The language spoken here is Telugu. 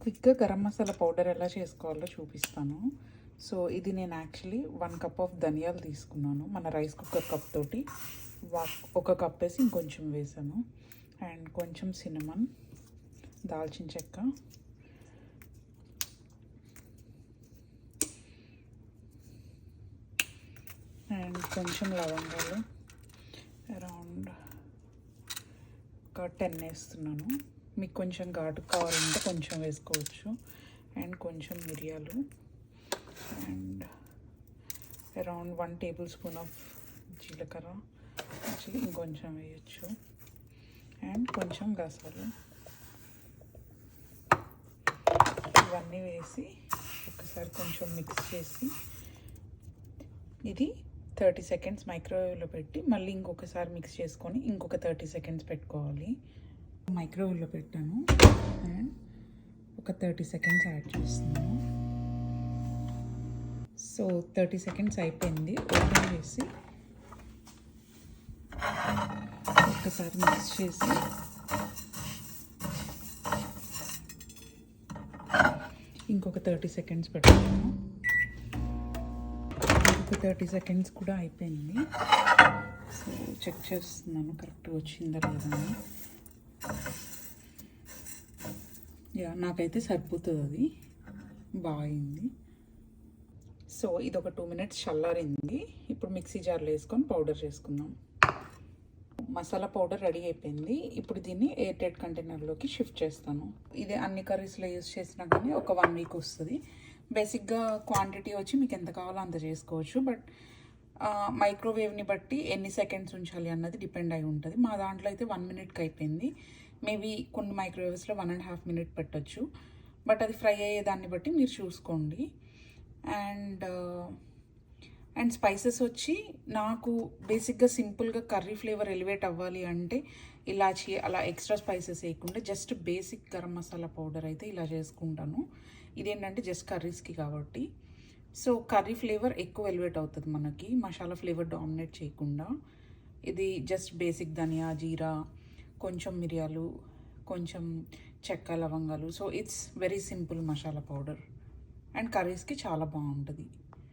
క్విక్గా గరం మసాలా పౌడర్ ఎలా చేసుకోవాలో చూపిస్తాను. సో ఇది నేను యాక్చువల్లీ 1 కప్ ఆఫ్ ధనియాలు తీసుకున్నాను. మన రైస్ కుక్కర్ కప్ తోటి 1 కప్ వేసి ఇంకొంచెం వేసాను. అండ్ కొంచెం సినమన్, దాల్చిన చెక్క, అండ్ కొంచెం లవంగాలు, అరౌండ్ ఒక 10 వేస్తున్నాను. మీకు కొంచెం ఘాటు కావాలంటే కొంచెం వేసుకోవచ్చు. అండ్ కొంచెం మిరియాలు, and around 1 table spoon of జీలకర్ర, యాక్చువల్లీ ఇంకొంచెం వేయచ్చు. అండ్ కొంచెం గసాలు, ఇవన్నీ వేసి ఒకసారి కొంచెం మిక్స్ చేసి ఇది 30 సెకండ్స్ మైక్రోవేవ్లో పెట్టి మళ్ళీ ఇంకొకసారి మిక్స్ చేసుకొని ఇంకొక 30 సెకండ్స్ పెట్టుకోవాలి. మైక్రోవేవ్లో పెట్టాను అండ్ ఒక 30 సెకండ్స్ యాడ్ చేస్తున్నాను. సో 30 సెకండ్స్ అయిపోయింది. ఓపెన్ చేసి ఒకసారి మిక్స్ చేసి ఇంకొక 30 సెకండ్స్ పెట్టుకున్నాను. ఇంకొక 30 సెకండ్స్ కూడా అయిపోయింది. సో చెక్ చేస్తున్నాను కరెక్ట్గా వచ్చిందా లేదా అని. నాకైతే సరిపోతుంది, అది బాగుంది. సో ఇది ఒక 2 మినిట్స్ చల్లారింది. ఇప్పుడు మిక్సీ జార్లో వేసుకొని పౌడర్ చేసుకుందాం. మసాలా పౌడర్ రెడీ అయిపోయింది. ఇప్పుడు దీన్ని ఎయిర్ టైట్ కంటైనర్లోకి షిఫ్ట్ చేస్తాను. ఇది అన్ని కర్రీస్లో యూస్ చేసినా కానీ ఒక 1 వీక్ వస్తుంది. బేసిక్గా క్వాంటిటీ వచ్చి మీకు ఎంత కావాలో అంత చేసుకోవచ్చు. బట్ మైక్రోవేవ్ని బట్టి ఎన్ని సెకండ్స్ ఉంచాలి అన్నది డిపెండ్ అయి ఉంటుంది. మా దాంట్లో అయితే 1 మినిట్కి అయిపోయింది. మేబీ కొన్ని మైక్రోవేవ్స్లో 1.5 మినిట్ పెట్టచ్చు. బట్ అది ఫ్రై అయ్యేదాన్ని బట్టి మీరు చూసుకోండి. అండ్ స్పైసెస్ వచ్చి నాకు బేసిక్గా సింపుల్గా కర్రీ ఫ్లేవర్ ఎలివేట్ అవ్వాలి అంటే ఇలాచి అలా ఎక్స్ట్రా స్పైసెస్ వేయకుండా just basic garam masala powder అయితే ఇలా చేసుకుంటాను. ఇదేంటంటే జస్ట్ కర్రీస్కి కాబట్టి. సో కర్రీ ఫ్లేవర్ ఎక్కువ ఎలివేట్ అవుతుంది మనకి, మసాలా ఫ్లేవర్ డామినేట్ చేయకుండా. ఇది జస్ట్ బేసిక్ ధనియా, జీరా, కొంచెం మిరియాలు, కొంచెం చెక్క, లవంగాలు. So it's very simple masala powder and కర్రీస్కి చాలా బాగుంటుంది.